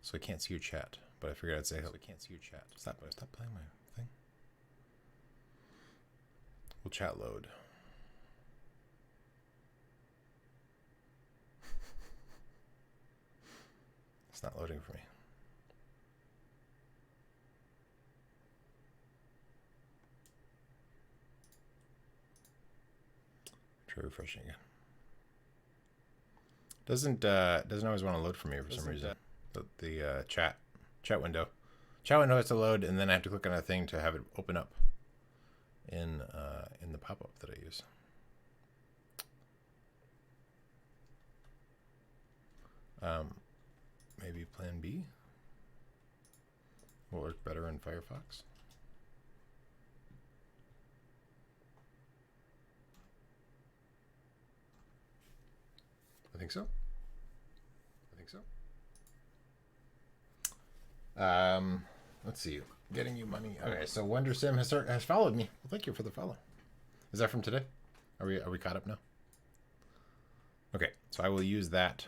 So I can't see your chat, but I figured I'd say hello. I can't see your chat. Stop playing my thing. Will chat load? It's not loading for me. Try refreshing again. Doesn't always want to load for me for some reason. The chat window. Chat window has to load, and then I have to click on a thing to have it open up in the pop-up that I use. Maybe Plan B will work better in Firefox. I think so. Let's see. Getting you money. Okay, so Wonder Sim has followed me. Well, thank you for the follow. Is that from today? Are we caught up now? Okay, so I will use that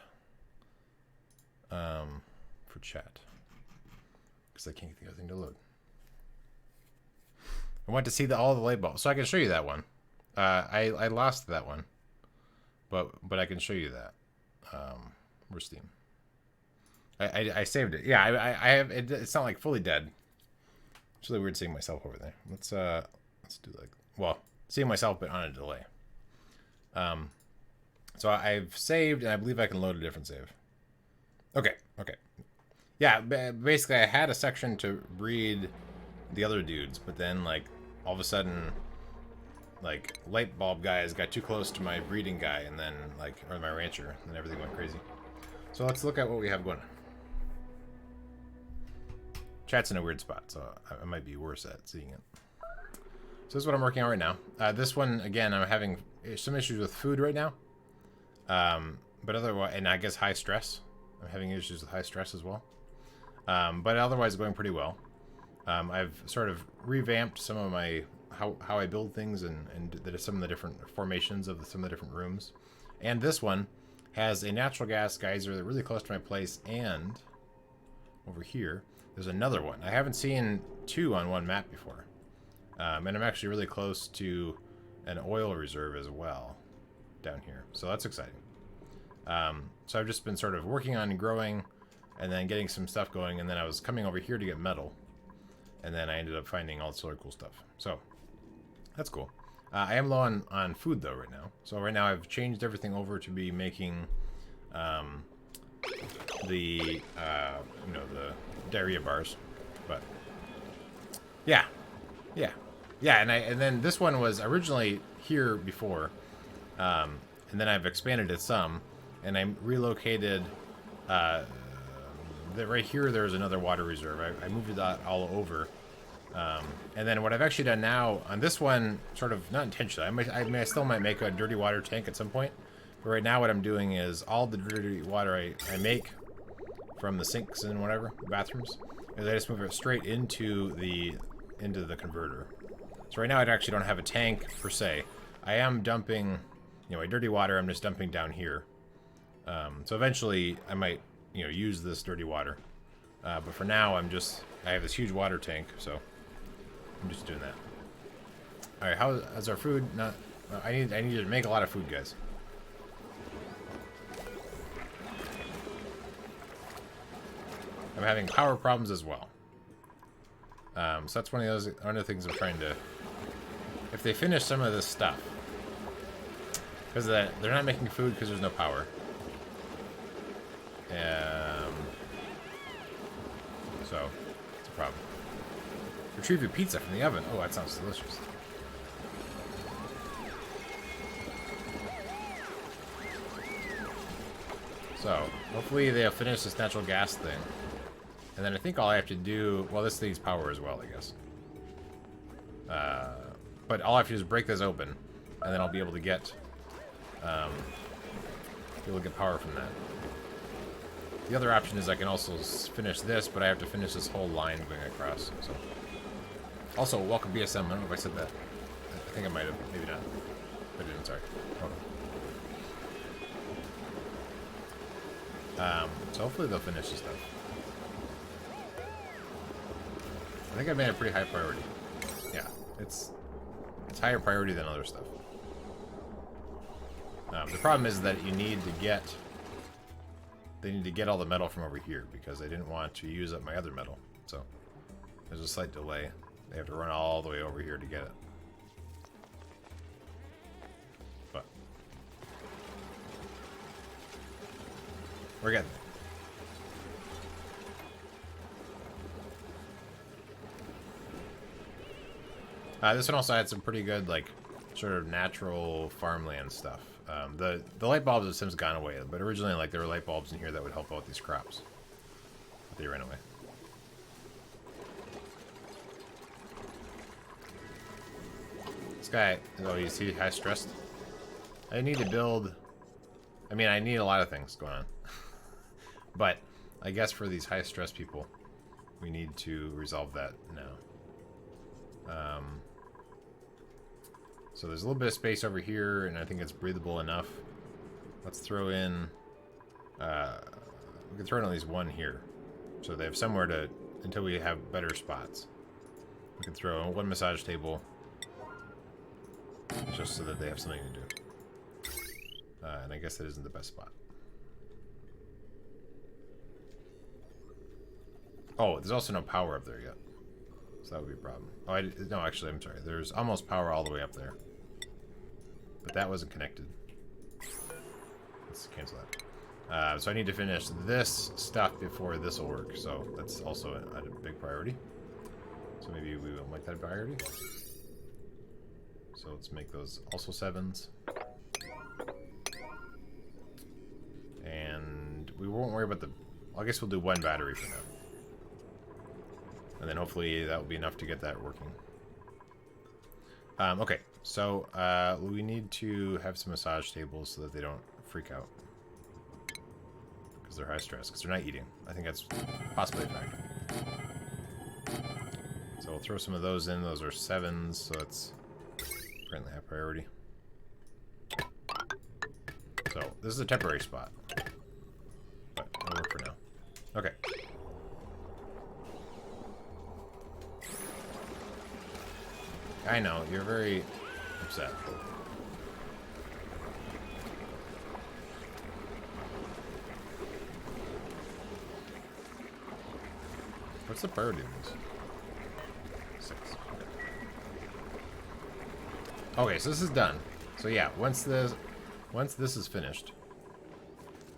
for chat because I can't get the other thing to load. I want to see all the light bulbs, so I can show you that one. I lost that one, but I can show you that. Where's Steam? I saved it. Yeah, I have it. It's not like fully dead. It's really weird seeing myself over there. Let's do like, well, seeing myself but on a delay. So I've saved, and I believe I can load a different save. Okay. Yeah, basically I had a section to breed the other dudes, but then like all of a sudden, like light bulb guys got too close to my breeding guy, and then like, or my rancher, and everything went crazy. So let's look at what we have going on. Chat's in a weird spot, so I might be worse at seeing it. So this is what I'm working on right now. This one, again, I'm having some issues with food right now. But otherwise, and I guess high stress. I'm having issues with high stress as well. But otherwise going pretty well. I've sort of revamped some of my, how I build things and some of the different formations of some of the different rooms. And this one has a natural gas geyser that's really close to my place, and over here, there's another one. I haven't seen two on one map before. And I'm actually really close to an oil reserve as well down here. So that's exciting. So I've just been sort of working on growing and then getting some stuff going. And then I was coming over here to get metal. And then I ended up finding all this other cool stuff. So that's cool. I am low on food though right now. So right now I've changed everything over to be making the diarrhea bars. But yeah. And then this one was originally here before, and then I've expanded it some, and I relocated. Right here, there's another water reserve. I moved that all over, and then what I've actually done now on this one, sort of not intentionally. I still might make a dirty water tank at some point, but right now what I'm doing is all the dirty water I make from the sinks and whatever bathrooms, is I just move it straight into the converter. So right now I actually don't have a tank per se. I am dumping, my dirty water. I'm just dumping down here. So eventually I might, use this dirty water. But for now I have this huge water tank, so I'm just doing that. All right, how's our food? I need to make a lot of food, guys. I'm having power problems as well. So that's one of the things I'm trying to. If they finish some of this stuff, because they're not making food because there's no power. So it's a problem. Retrieve your pizza from the oven. Oh, that sounds delicious. So hopefully they'll finish this natural gas thing. And then I think all I have to do... Well, this needs power as well, I guess. But all I have to do is break this open. And then I'll be able to get... power from that. The other option is I can also finish this, but I have to finish this whole line going across. So. Also, welcome BSM. I don't know if I said that. I think I might have. Maybe not. I didn't, sorry. Hold on. So hopefully they'll finish this stuff. I think I made a pretty high priority. Yeah, it's higher priority than other stuff. The problem is that you need to get... They need to get all the metal from over here because I didn't want to use up my other metal. So there's a slight delay. They have to run all the way over here to get it. But we're getting there. This one also had some pretty good, like, sort of natural farmland stuff. The light bulbs have since gone away, but originally, like, there were light bulbs in here that would help out these crops. But they ran away. This guy, oh, you see, high stressed. I need to build. I mean, I need a lot of things going on. But I guess for these high stress people, we need to resolve that now. So there's a little bit of space over here, and I think it's breathable enough. Let's throw in... we can throw in at least one here. So they have somewhere to... Until we have better spots. We can throw in one massage table. Just so that they have something to do. And I guess that isn't the best spot. Oh, there's also no power up there yet. So that would be a problem. Oh, no, actually, I'm sorry. There's almost power all the way up there. But that wasn't connected. Let's cancel that. So I need to finish this stuff before this will work. So that's also a big priority. So maybe we will make that a priority. So let's make those also 7s. And we won't worry about the... I guess we'll do one battery for now. And then hopefully that will be enough to get that working. Okay, so we need to have some massage tables so that they don't freak out. Because they're high stress, because they're not eating. I think that's possibly a factor. So we'll throw some of those in. Those are 7s, so it's apparently high priority. So this is a temporary spot. But it'll work for now. Okay. I know, you're very upset. What's the priority of this? 6. Okay, so this is done. So yeah, once this is finished,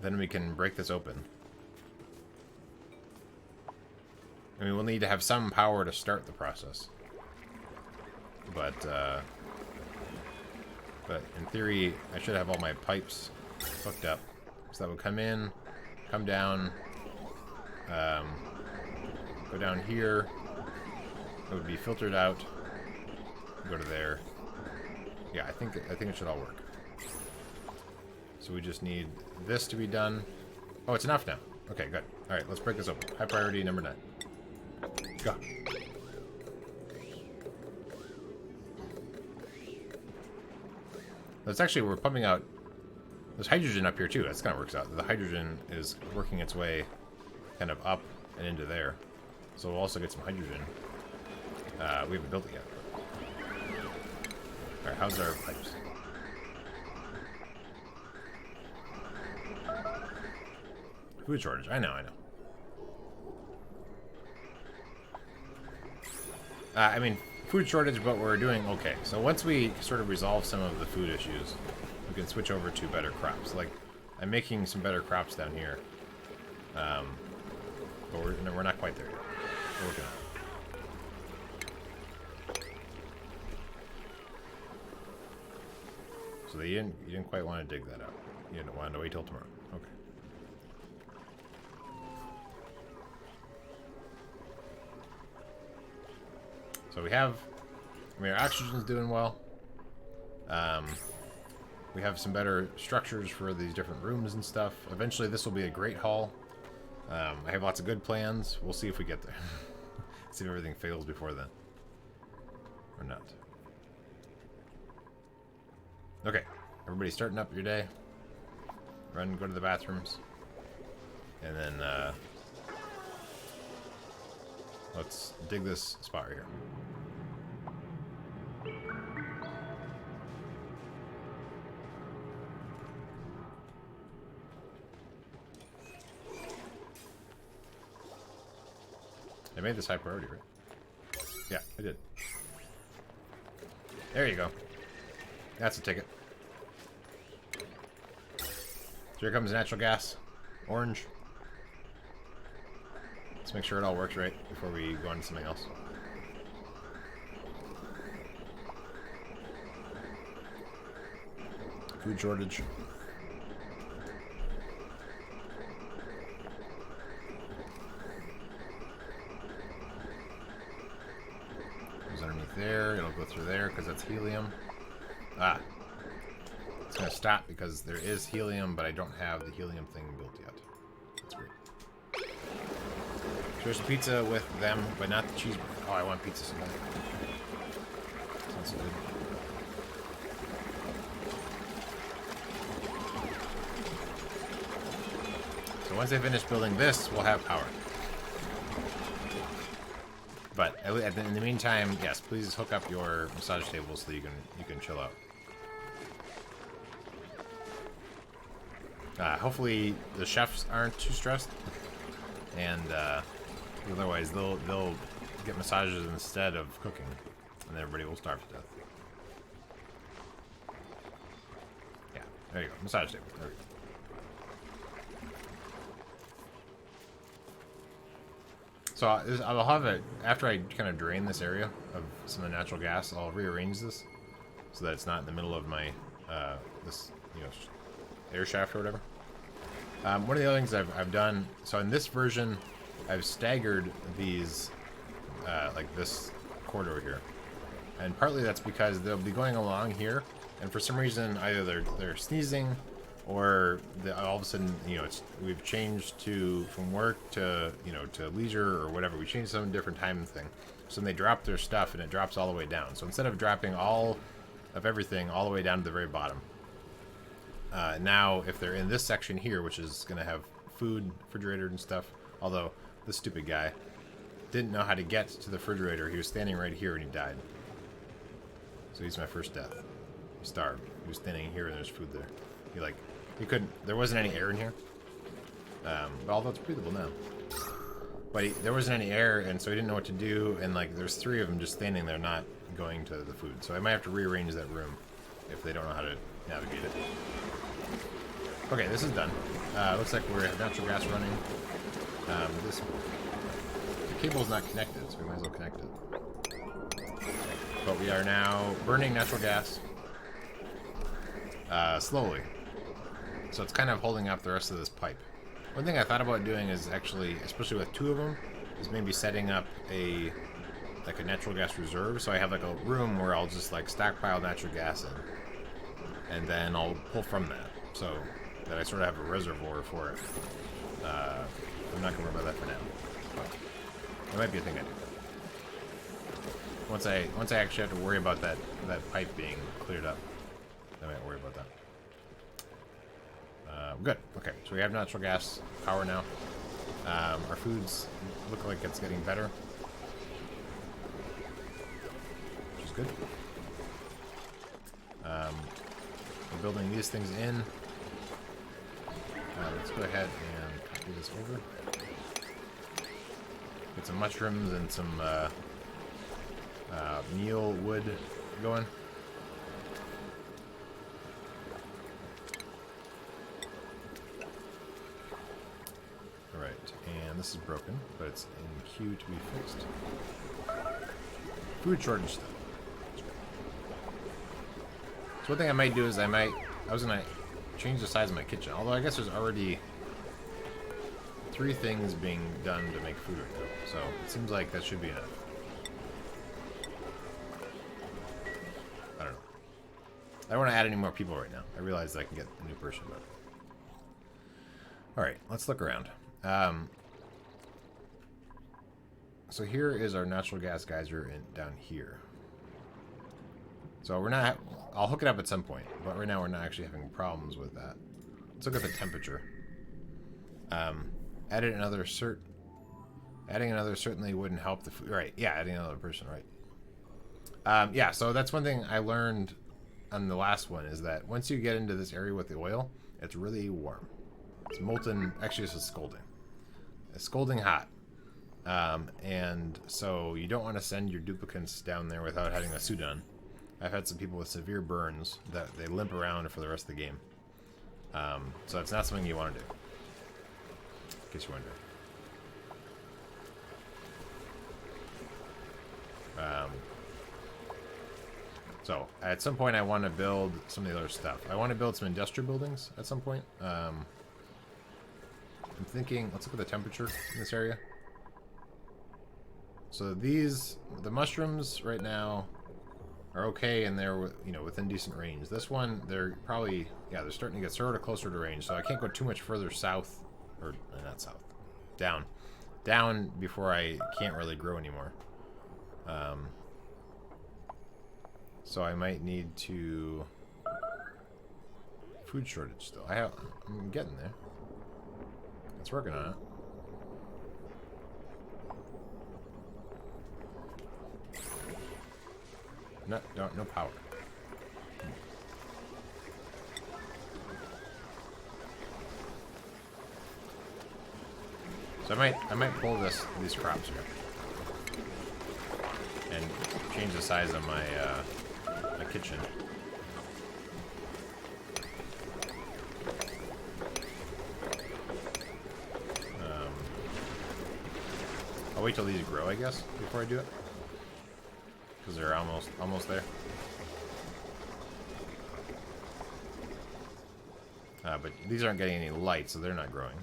then we can break this open. I mean, we'll need to have some power to start the process. But in theory, I should have all my pipes hooked up. So that would come in, come down, go down here. It would be filtered out, go to there. Yeah, I think it should all work. So we just need this to be done. Oh, it's enough now. Okay, good. All right, let's break this open. High priority number 9. Go. That's actually, we're pumping out, there's hydrogen up here too. That's kind of works out. The hydrogen is working its way kind of up and into there. So we'll also get some hydrogen. We haven't built it yet. Alright, how's our pipes? Food shortage. I know. I mean, food shortage, but we're doing okay. So once we sort of resolve some of the food issues, we can switch over to better crops. Like, I'm making some better crops down here. But we're not quite there yet. We're working on it. So you didn't quite want to dig that out. You didn't want to wait till tomorrow. Okay. So we have, I mean, our oxygen's doing well. We have some better structures for these different rooms and stuff. Eventually this will be a great hall. I have lots of good plans. We'll see if we get there. See if everything fails before then. Or not. Okay, everybody starting up your day. Run, go to the bathrooms. And then, let's dig this spot right here. I made this high priority, right? Yeah, I did. There you go. That's a ticket. So here comes natural gas. Orange. Let's make sure it all works right before we go on to something else. Food shortage. Goes underneath there. It'll go through there because that's helium. Ah. It's going to stop because there is helium, but I don't have the helium thing built yet. That's great. So there's a pizza with them, but not the cheeseburger. Oh, I want pizza so bad. Sounds so good. So once they finish building this, we'll have power. But in the meantime, yes, please hook up your massage table so that you can chill out. Hopefully the chefs aren't too stressed, and otherwise they'll get massages instead of cooking, and then everybody will starve to death. Yeah, there you go, massage table. There we go. So I'll have it after I kind of drain this area of some of the natural gas. I'll rearrange this so that it's not in the middle of my this air shaft or whatever. One of the other things I've done, so in this version, I've staggered these, like this corridor here. And partly that's because they'll be going along here, and for some reason, either they're sneezing, or all of a sudden, we've changed from work to, to leisure or whatever. We changed some different time thing. So then they drop their stuff, and it drops all the way down. So instead of dropping all of everything all the way down to the very bottom, now if they're in this section here, which is going to have food, refrigerator and stuff, although this stupid guy didn't know how to get to the refrigerator. He was standing right here and he died. So he's my first death. He starved. He was standing here and there's food there. He couldn't, there wasn't any air in here. But although it's breathable now. But there wasn't any air, and so he didn't know what to do, and there's 3 of them just standing there not going to the food. So I might have to rearrange that room if they don't know how to navigate it. Okay, this is done. Looks like we have natural gas running. The cable's not connected, so we might as well connect it. But we are now burning natural gas slowly. So it's kind of holding up the rest of this pipe. One thing I thought about doing is actually, especially with 2 of them, is maybe setting up a natural gas reserve. So I have a room where I'll just stockpile natural gas in, and then I'll pull from that, so that I sort of have a reservoir for it. I'm not gonna worry about that for now, but it might be a thing I do. Once I actually have to worry about that pipe being cleared up, I might worry about that. Good. Okay, so we have natural gas power now. Our foods look like it's getting better, which is good. We're building these things in. Let's go ahead and copy this over. Get some mushrooms and some meal wood going. Alright, and this is broken, but it's in queue to be fixed. Food shortage stuff. So one thing I might do is I was gonna change the size of my kitchen, although I guess there's already 3 things being done to make food right now, so it seems like that should be enough. I don't know. I don't want to add any more people right now. I realize that I can get a new person, but... Alright, let's look around. So here is our natural gas geyser down here. So we're not... I'll hook it up at some point, but right now we're not actually having problems with that. Let's look at the temperature. Added another cert. Adding another certainly wouldn't help the food. Right, yeah, adding another person, right. Yeah, so that's one thing I learned on the last one, is that once you get into this area with the oil, it's really warm. It's molten, actually it's scalding. It's scalding hot. And so you don't want to send your duplicants down there without having a suit on. I've had some people with severe burns that they limp around for the rest of the game. So that's not something you want to do. In case you're wondering. So at some point I want to build some of the other stuff. I want to build some industrial buildings at some point. I'm thinking, let's look at the temperature in this area. So the mushrooms right now are okay, and they're, you know, within decent range. This one, they're probably, yeah, they're starting to get sort of closer to range, so I can't go too much further south, or not south, down before I can't really grow anymore. So I might need to food shortage still. I'm getting there. It's working on it. No power. So I might pull these crops here and change the size of my my kitchen. I'll wait till these grow, I guess, before I do it, because they're almost there. But these aren't getting any light, so they're not growing.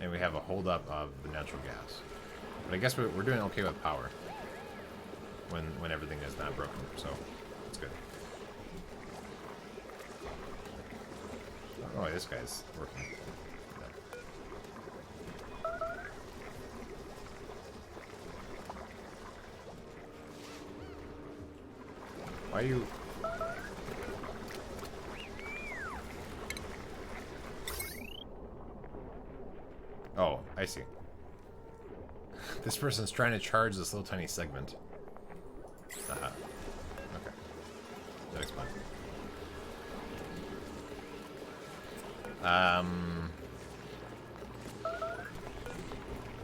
And we have a holdup of the natural gas. But I guess we're doing okay with power when everything is not broken, so that's good. Oh, this guy's working. Why are you... Oh, I see. This person's trying to charge this little tiny segment. Okay. That explains it.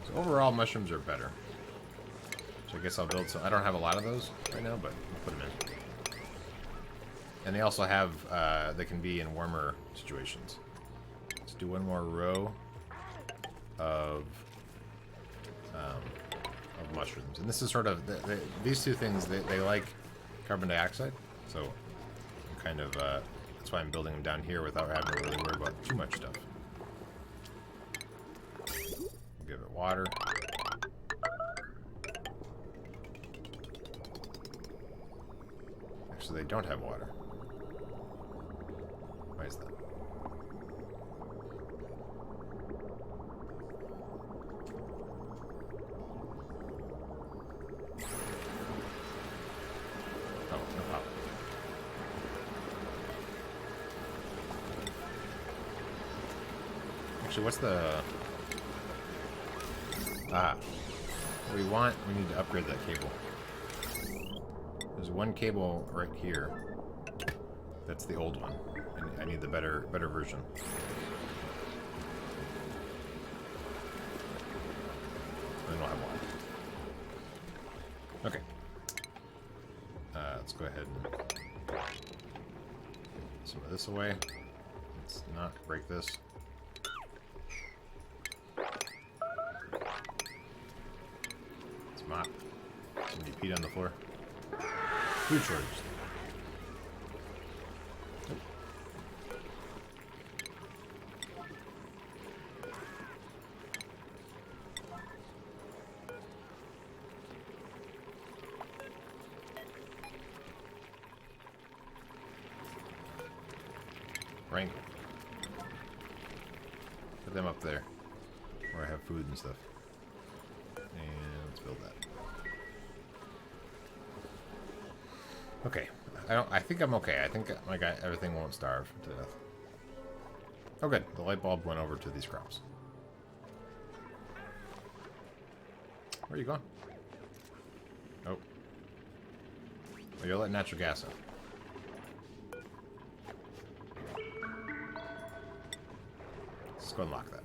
So overall, mushrooms are better. So I guess I'll build some... I don't have a lot of those right now, but I'll put them in. And they also have... they can be in warmer situations. Let's do one more row of mushrooms. And this is sort of... these two things, they like carbon dioxide. So I'm kind of... that's why I'm building them down here without having to really worry about too much stuff. Give it water. Actually, they don't have water. Why is that? Oh, no power. Actually, what's the... we need to upgrade that cable. There's one cable right here. That's the old one. And I need the better version. Then we'll have one. Okay. Let's go ahead and put some of this away. Let's not break this. Let's mop. Somebody peed on the floor. Food shortage. Rank. Put them up there where I have food and stuff. And let's build that. Okay. I think I'm okay. I think everything won't starve to death. Oh, good. The light bulb went over to these crops. Where are you going? Oh. Well, you're letting natural gas in. Let's go and lock that.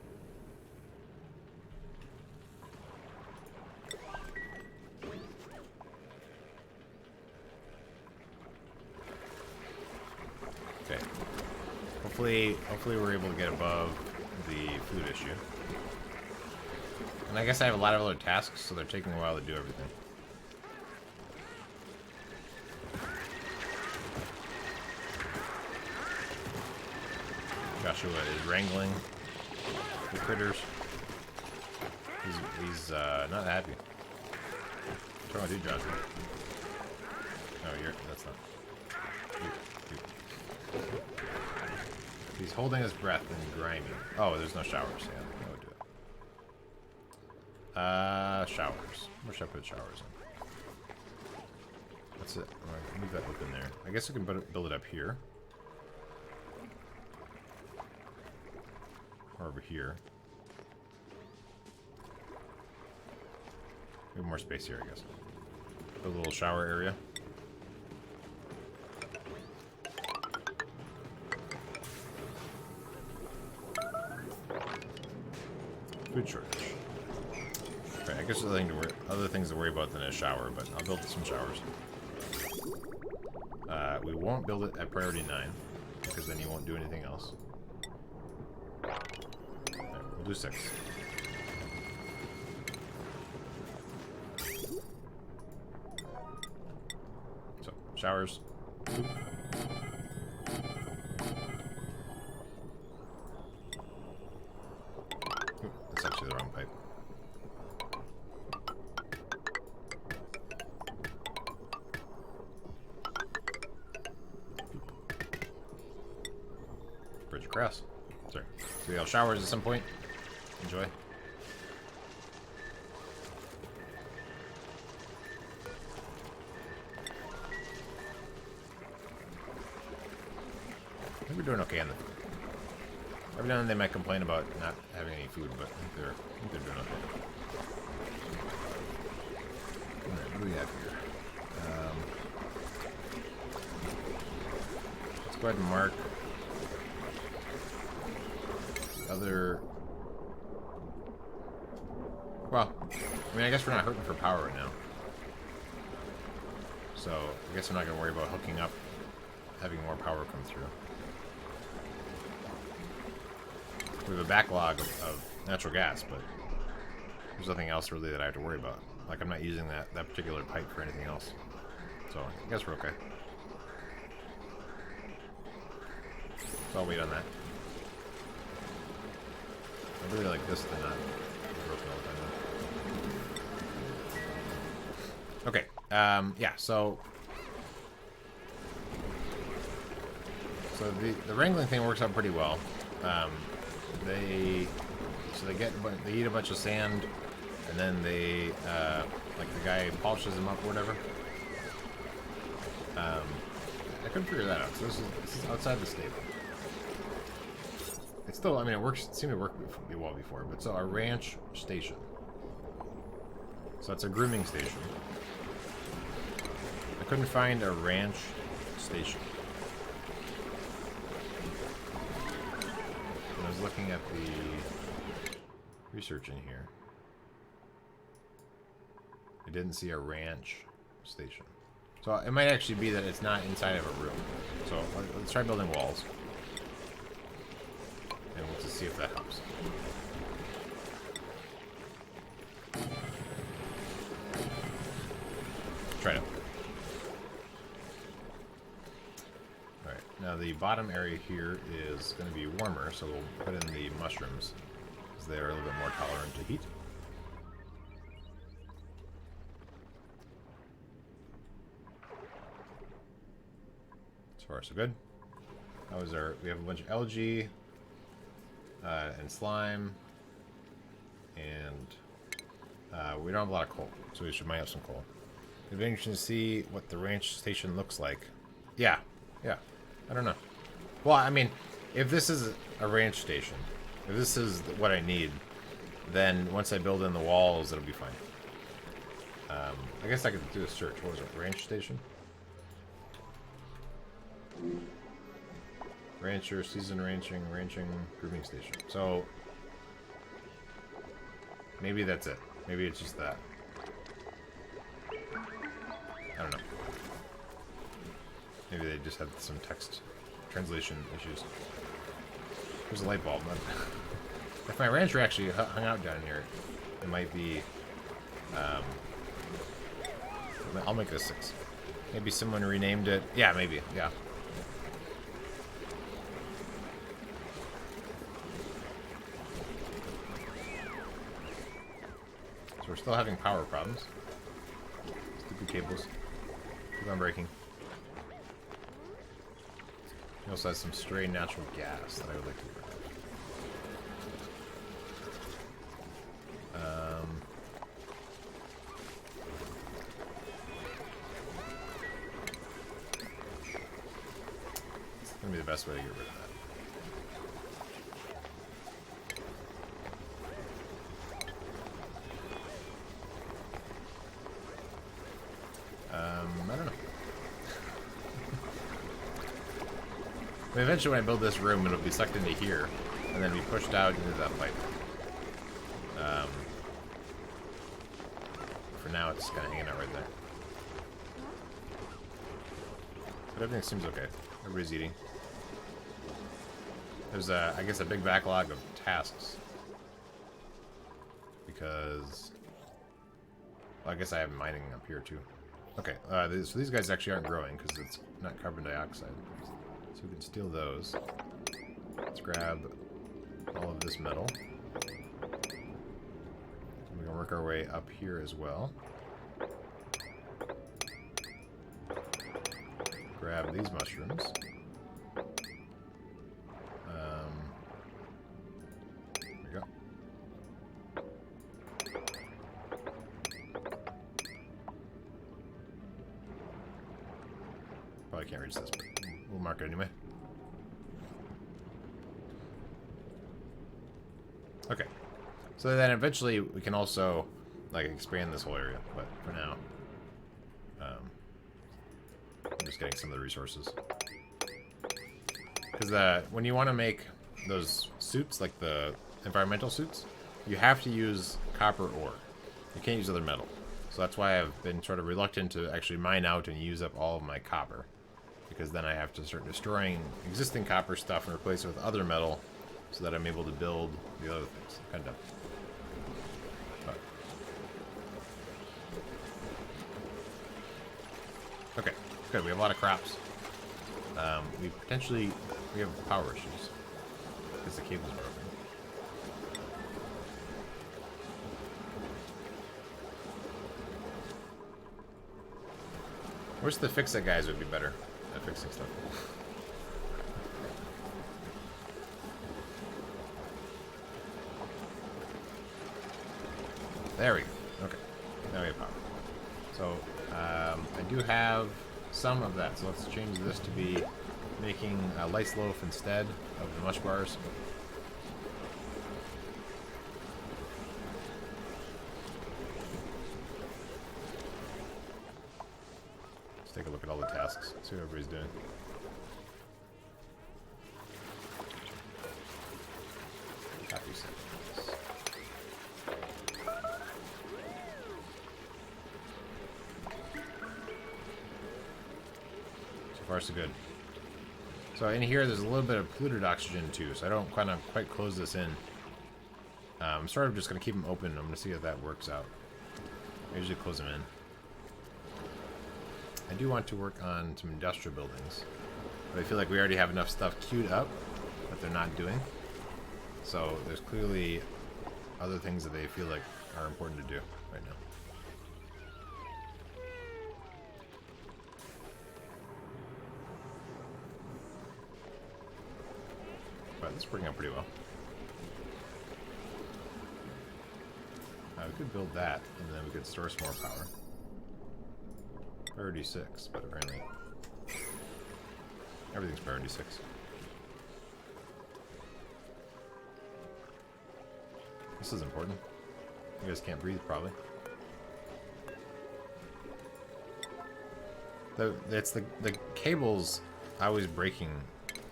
Okay. Hopefully we're able to get above the food issue. And I guess I have a lot of other tasks, so they're taking a while to do everything. Joshua is wrangling the critters. He's not happy. What's wrong with you, Joshua? No, that's not. You. He's holding his breath and grimy. Oh, there's no showers. Yeah, that would do it. Showers. Where should I put showers in? That's it. I'm gonna move that open there. I guess I can build it up here. Or over here. We have more space here, I guess. A little shower area. Food shortage. Okay, I guess there's other things to worry about than a shower, but I'll build some showers. We won't build it at priority 9, because then you won't do anything else. Right, we'll do 6. So, showers. That's actually the wrong pipe. Bridge across. Sorry. So we have showers at some point. Enjoy. I think we're doing okay on the food. Every now and then they might complain about not having any food, but I think they're doing okay. Alright, what do we have here? Let's go ahead and mark other... Well, I mean, I guess we're not hurting for power right now. So, I guess I'm not going to worry about hooking up, having more power come through. We have a backlog of natural gas, but there's nothing else really that I have to worry about. Like, I'm not using that particular pipe for anything else. So, I guess we're okay. So I'll wait on that. I really like this to not be broken all the time. Okay, yeah, so the wrangling thing works out pretty well. They eat a bunch of sand, and then they like the guy polishes them up or whatever. I couldn't figure that out. So this is outside the stable. It's still, I mean, it seemed to work well before, but it's a ranch station. So it's a grooming station. I couldn't find a ranch station. I was looking at the research in here. I didn't see a ranch station. So it might actually be that it's not inside of a room. So let's try building walls. And we'll just see if that helps. Try it. Alright, now the bottom area here is going to be warmer, so we'll put in the mushrooms, because they are a little bit more tolerant to heat. So far, so good. That was we have a bunch of algae, and slime, and we don't have a lot of coal, so we might have some coal. It'd be interesting to see what the ranch station looks like. Yeah, I don't know. Well, I mean, if this is a ranch station, if this is what I need, then once I build in the walls, it'll be fine. I guess I could do a search. What was it? Ranch station? Rancher, season ranching, grooming station. So maybe that's it. Maybe it's just that. I don't know. Maybe they just had some text translation issues. There's a light bulb. If my rancher actually hung out down here, it might be... I'll make this 6. Maybe someone renamed it. Yeah, maybe. Yeah. So we're still having power problems. Stupid cables. Keep on breaking. He also has some stray natural gas that I would like to work on. It's gonna be the best way to get rid of that. I don't know. I mean, eventually when I build this room, it'll be sucked into here, and then be pushed out into that pipe. For now, it's kind of hanging out right there. But everything seems okay. Everybody's eating. There's, I guess, a big backlog of tasks. Because... well, I guess I have mining up here, too. Okay, so these guys actually aren't growing, because it's not carbon dioxide. So we can steal those. Let's grab all of this metal. We can work our way up here as well. Grab these mushrooms. There we go. Probably can't reach this, but we'll mark it anyway. Okay. So then eventually we can also, like, expand this whole area, but for now, I'm just getting some of the resources. Because when you want to make those suits, like the environmental suits, you have to use copper ore. You can't use other metal. So that's why I've been sort of reluctant to actually mine out and use up all of my copper. Because then I have to start destroying existing copper stuff and replace it with other metal so that I'm able to build the other things. Kind of. But. Okay, good. We have a lot of crops. We have power issues because the cable's broken. Where's the fix-it guys would be better at fixing stuff. There we go. Okay. Now we have power. So, I do have some of that. So let's change this to be making a lice loaf instead of the mush bars. Let's take a look at all the tasks. See what everybody's doing. Copy settings. So far, so good. So in here, there's a little bit of polluted oxygen too, so I don't quite close this in. I'm sort of just going to keep them open. I'm going to see if that works out. I usually close them in. I do want to work on some industrial buildings, but I feel like we already have enough stuff queued up that they're not doing. So there's clearly other things that they feel like are important to do right now. But it's working out pretty well. We could build that, and then we could store some more power. 36, but apparently everything's priority 6. This is important. You guys can't breathe, probably. It's the cables always breaking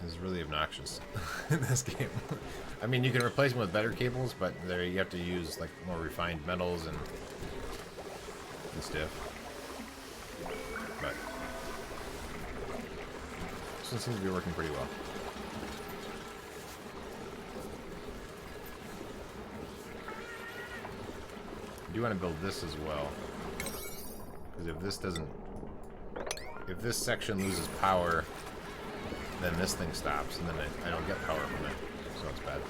is really obnoxious in this game. I mean, you can replace them with better cables, but there you have to use like more refined metals and stuff. But this one seems to be working pretty well. I do want to build this as well, because if this section loses power, then this thing stops, and then I don't get power from it, so it's bad.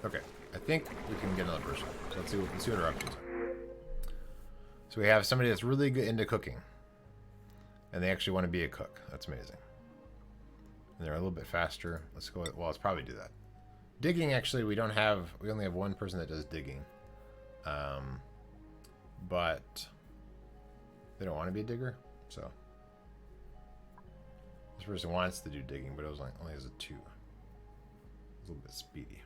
Okay, I think we can get another person. So let's see what our options are. So we have somebody that's really good into cooking, and they actually want to be a cook. That's amazing. And they're a little bit faster. Let's go. Well, let's probably do that. Digging, actually, we only have one person that does digging. But they don't want to be a digger, so this person wants to do digging, but it was like only as a 2. It's a little bit speedy.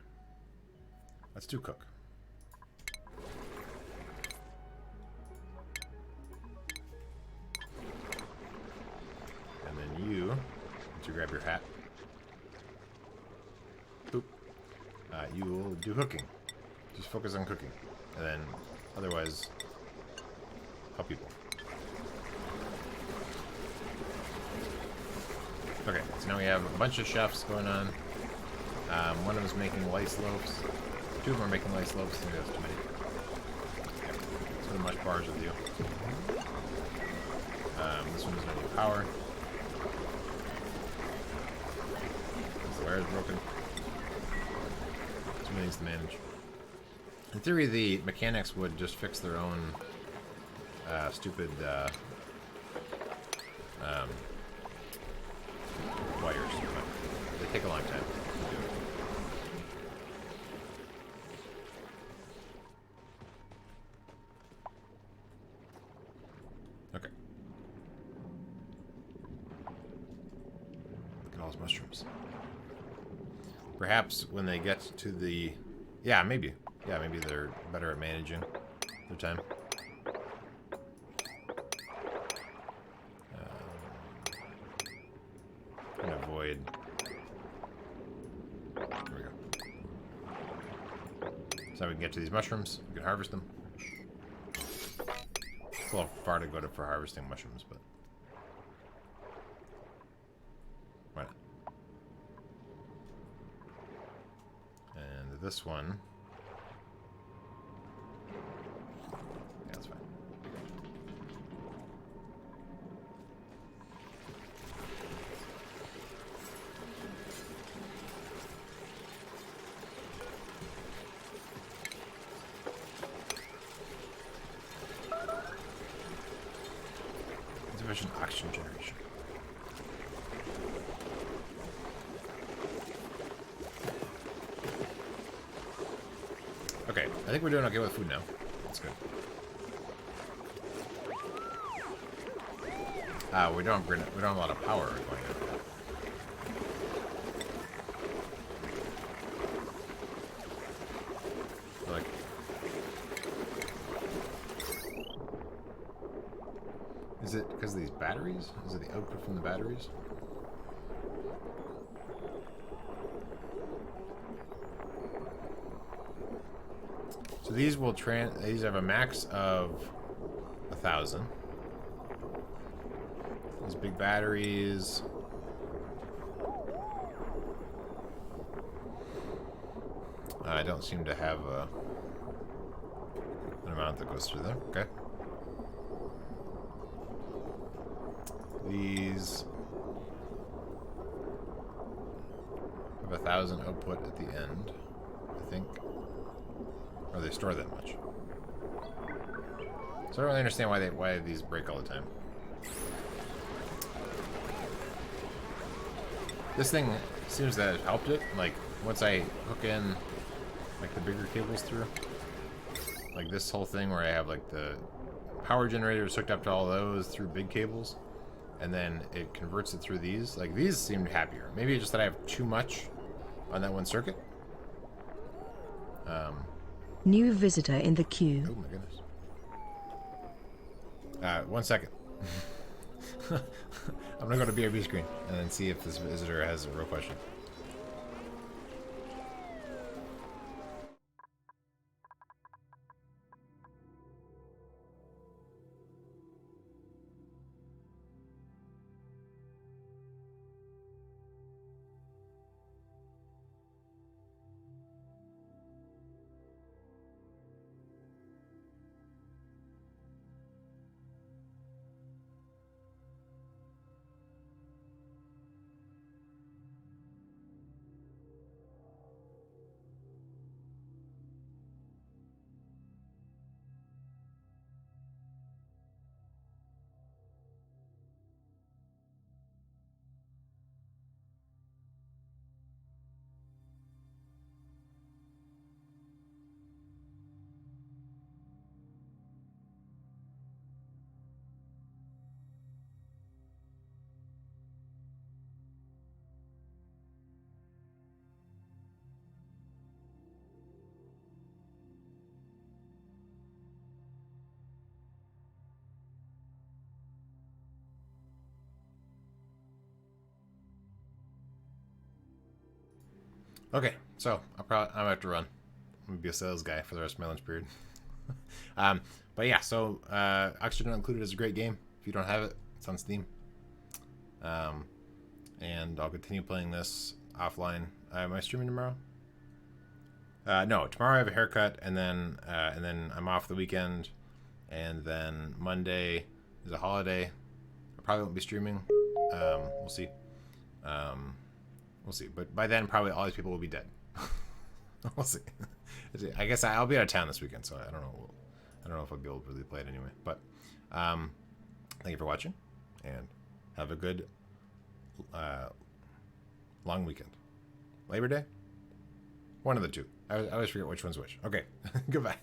Let's do cook. And then you, once you grab your hat, boop, you will do cooking. Just focus on cooking, and then otherwise help people. Okay, so now we have a bunch of chefs going on. One of them is making lice loaves. 2 of them are making lice loaves. I think that's too many. Okay. So the mush bars with you. This one doesn't need power. The wire is broken. This one needs to manage. In theory, the mechanics would just fix their own stupid wires, but they take a long time to do it. Okay. Look at all those mushrooms. Perhaps when they get to the... Yeah, maybe. Yeah, maybe they're better at managing their time. Can avoid. There we go. So we can get to these mushrooms. We can harvest them. It's a little far to go for harvesting mushrooms, but why not? And this one. Yeah, that's fine. Insufficient oxygen generation. Okay, I think we're doing okay with food now. That's good. We don't have a lot of power going on. Like, is it because of these batteries? Is it the output from the batteries? So these will these have a max of 1,000. These big batteries. I don't seem to have an amount that goes through there. Okay. These have 1,000 output at the end, I think. Or they store that much. So I don't really understand why these break all the time. This thing seems to have helped it. Like, once I hook in, like, the bigger cables through. Like this whole thing where I have, like, the power generators hooked up to all those through big cables. and then it converts it through these. Like, these seemed happier. Maybe it's just that I have too much on that one circuit. New visitor in the queue. Oh my goodness. 1 second. I'm gonna go to BRB screen and then see if this visitor has a real question. Okay, so I'm gonna have to run. I'm gonna be a sales guy for the rest of my lunch period. But yeah, so Oxygen Not Included is a great game. If you don't have it, it's on Steam. And I'll continue playing this offline. Am I streaming tomorrow? No, tomorrow I have a haircut, and then I'm off the weekend, and then Monday is a holiday. I probably won't be streaming. We'll see. We'll see. But by then, probably all these people will be dead. We'll see. I guess I'll be out of town this weekend, so I don't know. I don't know if I'll be able to really play it anyway. But thank you for watching, and have a good long weekend. Labor Day? One of the two. I always forget which one's which. Okay. Goodbye.